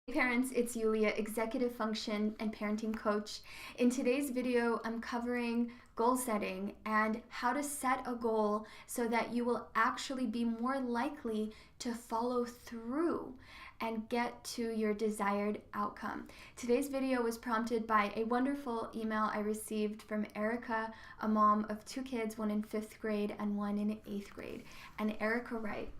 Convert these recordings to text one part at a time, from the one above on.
Hey parents, it's Yulia, Executive Function and Parenting Coach. In today's video, I'm covering goal setting and how to set a goal so that you will actually be more likely to follow through and get to your desired outcome. Today's video was prompted by a wonderful email I received from Erica, a mom of 2 kids, one in 5th grade and one in 8th grade. And Erica writes,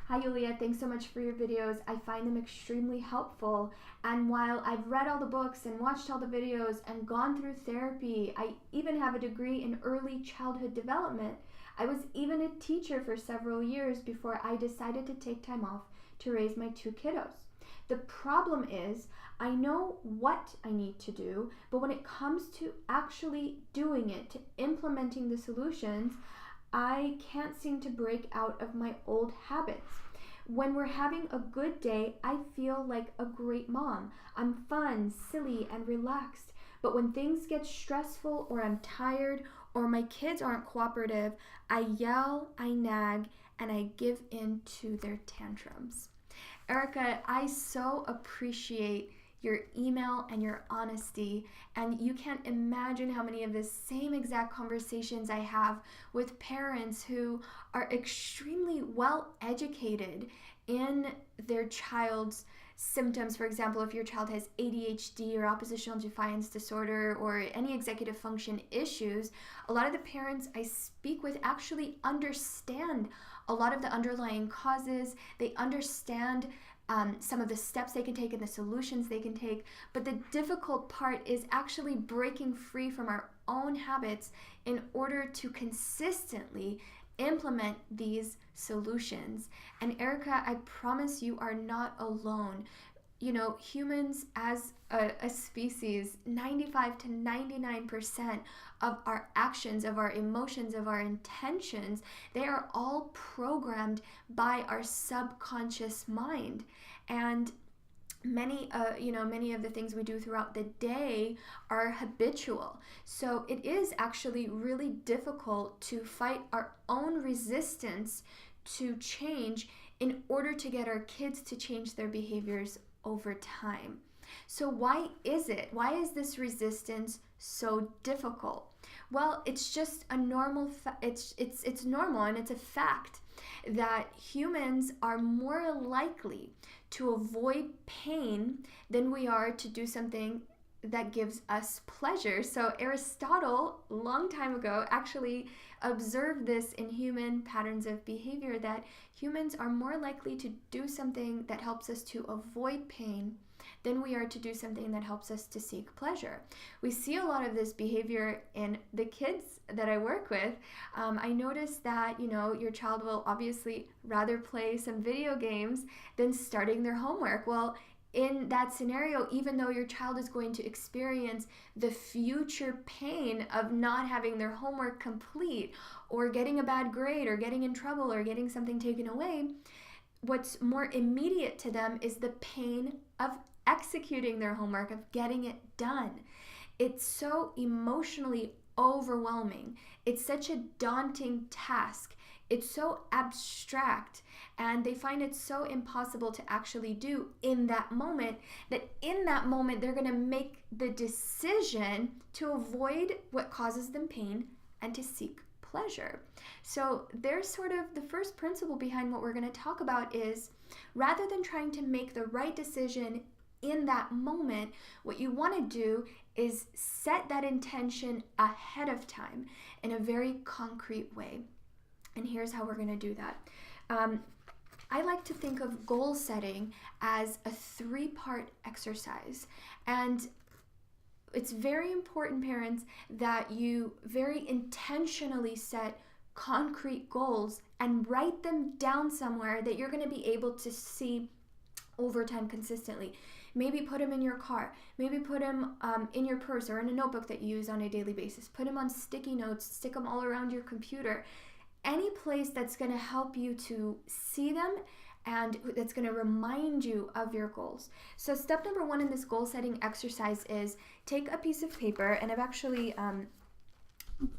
"Hi Yulia, thanks so much for your videos. I find them extremely helpful. And while I've read all the books and watched all the videos and gone through therapy, I even have a degree in early childhood development. I was even a teacher for several years before I decided to take time off to raise my 2 kiddos. The problem is, I know what I need to do, but when it comes to actually doing it, to implementing the solutions, I can't seem to break out of my old habits. When we're having a good day, I feel like a great mom. I'm fun, silly, and relaxed. But when things get stressful or I'm tired or my kids aren't cooperative, I yell, I nag, and I give in to their tantrums." Erica, I so appreciate your email and your honesty, and you can't imagine how many of the same exact conversations I have with parents who are extremely well educated in their child's symptoms. For example, if your child has ADHD or oppositional defiance disorder or any executive function issues, a lot of the parents I speak with actually understand a lot of the underlying causes. They understand some of the steps they can take and the solutions they can take. But the difficult part is actually breaking free from our own habits in order to consistently implement these solutions. And Erica, I promise you are not alone. You know, humans as a species, 95 to 99% of our actions, of our emotions, of our intentions, they are all programmed by our subconscious mind. And many of the things we do throughout the day are habitual. So it is actually really difficult to fight our own resistance to change in order to get our kids to change their behaviors over time. So why is it? Why is this resistance so difficult? Well, it's just a normal it's normal, and it's a fact that humans are more likely to avoid pain than we are to do something that gives us pleasure. So Aristotle, a long time ago, actually observed this in human patterns of behavior, that humans are more likely to do something that helps us to avoid pain than we are to do something that helps us to seek pleasure. We see a lot of this behavior in the kids that I work with. I noticed that, your child will obviously rather play some video games than starting their homework. Well, in that scenario, even though your child is going to experience the future pain of not having their homework complete or getting a bad grade or getting in trouble or getting something taken away, what's more immediate to them is the pain of executing their homework, of getting it done. It's so emotionally overwhelming. It's such a daunting task. It's so abstract, and they find it so impossible to actually do in that moment, that in that moment they're going to make the decision to avoid what causes them pain and to seek pleasure. So there's sort of the first principle behind what we're going to talk about is, rather than trying to make the right decision in that moment, what you want to do is set that intention ahead of time in a very concrete way. And here's how we're going to do that. I like to think of goal setting as a 3-part exercise. And it's very important, parents, that you very intentionally set concrete goals and write them down somewhere that you're going to be able to see over time consistently. Maybe put them in your car. Maybe put them in your purse or in a notebook that you use on a daily basis. Put them on sticky notes. Stick them all around your computer. Any place that's going to help you to see them and that's going to remind you of your goals. So step number 1 in this goal setting exercise is take a piece of paper, and I've actually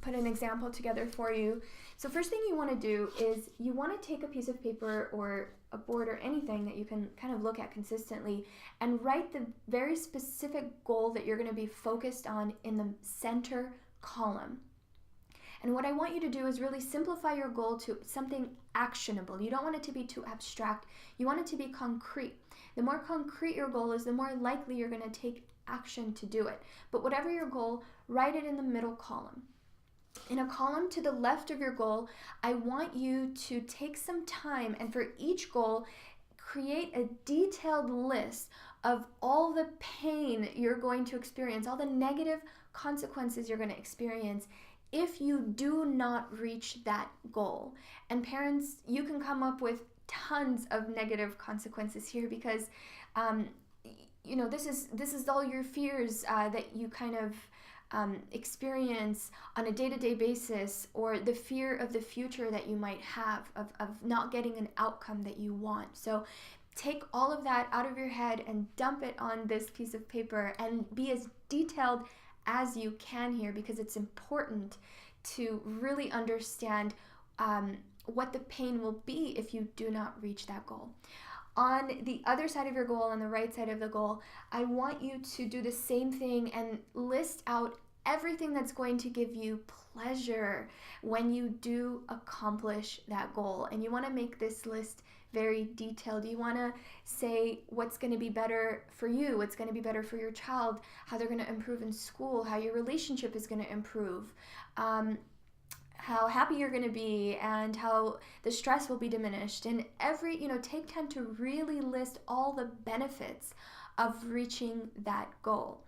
put an example together for you. So first thing you want to do is you want to take a piece of paper or a board or anything that you can kind of look at consistently, and write the very specific goal that you're going to be focused on in the center column. And what I want you to do is really simplify your goal to something actionable. You don't want it to be too abstract. You want it to be concrete. The more concrete your goal is, the more likely you're going to take action to do it. But whatever your goal, write it in the middle column. In a column to the left of your goal, I want you to take some time and for each goal, create a detailed list of all the pain you're going to experience, all the negative consequences you're going to experience if you do not reach that goal. And parents, you can come up with tons of negative consequences here because this is all your fears that you kind of experience on a day-to-day basis, or the fear of the future that you might have of not getting an outcome that you want. So take all of that out of your head and dump it on this piece of paper and be as detailed as you can here, because it's important to really understand what the pain will be if you do not reach that goal. On the other side of your goal, on the right side of the goal, I want you to do the same thing and list out everything that's going to give you pleasure when you do accomplish that goal. And you want to make this list very detailed. You want to say what's going to be better for you, what's going to be better for your child, how they're going to improve in school, how your relationship is going to improve, how happy you're going to be, and how the stress will be diminished. And take time to really list all the benefits of reaching that goal.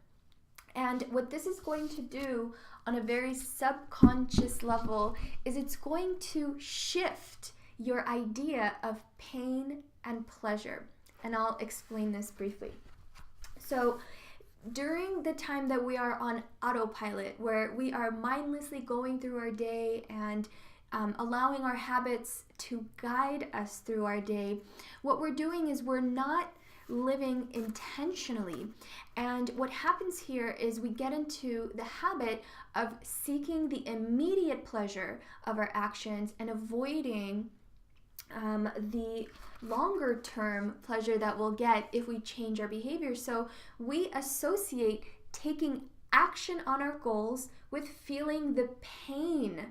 And what this is going to do on a very subconscious level is it's going to shift your idea of pain and pleasure. And I'll explain this briefly. So during the time that we are on autopilot, where we are mindlessly going through our day and allowing our habits to guide us through our day, what we're doing is we're not living intentionally. And what happens here is we get into the habit of seeking the immediate pleasure of our actions and avoiding the longer term pleasure that we'll get if we change our behavior. So we associate taking action on our goals with feeling the pain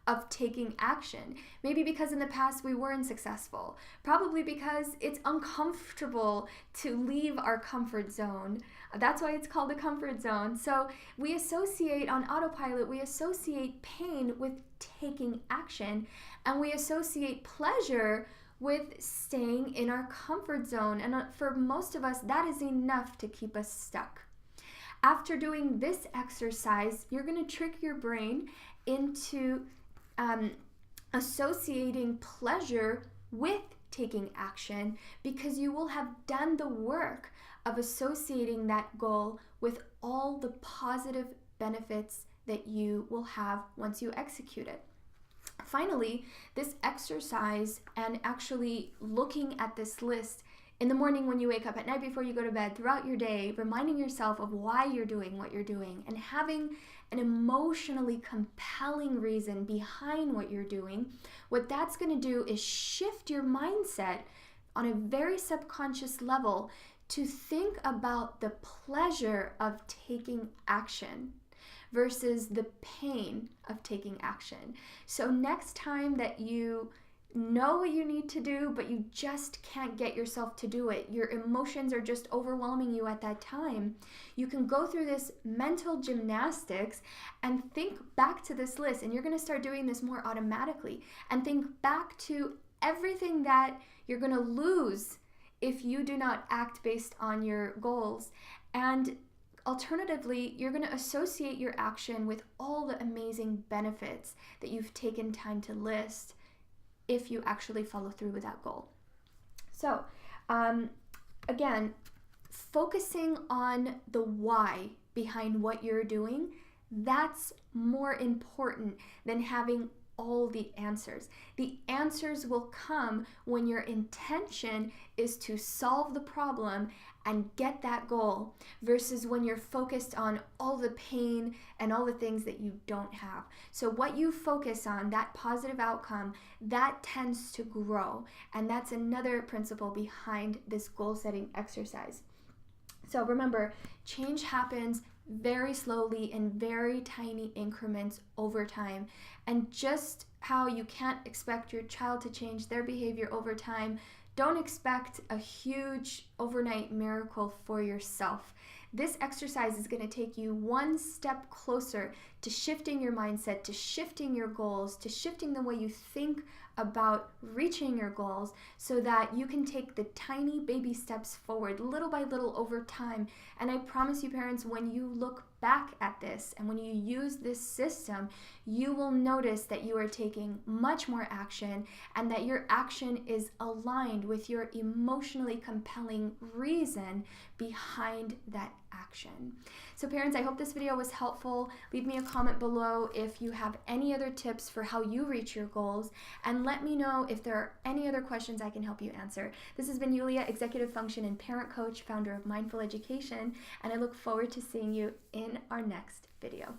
of taking action. Maybe because in the past we weren't successful. Probably because it's uncomfortable to leave our comfort zone. That's why it's called a comfort zone. So we associate on autopilot, we associate pain with taking action, and we associate pleasure with staying in our comfort zone. And for most of us, that is enough to keep us stuck. After doing this exercise, you're going to trick your brain into associating pleasure with taking action, because you will have done the work of associating that goal with all the positive benefits that you will have once you execute it. Finally, this exercise and actually looking at this list in the morning when you wake up, at night before you go to bed, throughout your day, reminding yourself of why you're doing what you're doing and having an emotionally compelling reason behind what you're doing, what that's going to do is shift your mindset on a very subconscious level to think about the pleasure of taking action versus the pain of taking action. So next time that you know what you need to do, but you just can't get yourself to do it, your emotions are just overwhelming you at that time, you can go through this mental gymnastics and think back to this list, and you're going to start doing this more automatically, and think back to everything that you're going to lose if you do not act based on your goals. And alternatively, you're going to associate your action with all the amazing benefits that you've taken time to list if you actually follow through with that goal. So, again, focusing on the why behind what you're doing, that's more important than having all the answers. The answers will come when your intention is to solve the problem and get that goal versus when you're focused on all the pain and all the things that you don't have. So what you focus on, that positive outcome, that tends to grow. And that's another principle behind this goal setting exercise. So remember, change happens very slowly in very tiny increments over time. And just how you can't expect your child to change their behavior over time, don't expect a huge overnight miracle for yourself. This exercise is going to take you one step closer to shifting your mindset, to shifting your goals, to shifting the way you think about reaching your goals so that you can take the tiny baby steps forward little by little over time. And I promise you, parents, when you look back at this and when you use this system, you will notice that you are taking much more action and that your action is aligned with your emotionally compelling reason behind that action. So parents, I hope this video was helpful. Leave me a comment below if you have any other tips for how you reach your goals, and let me know if there are any other questions I can help you answer. This has been Yulia, Executive Function and Parent Coach, founder of MindFull Education, and I look forward to seeing you in our next video.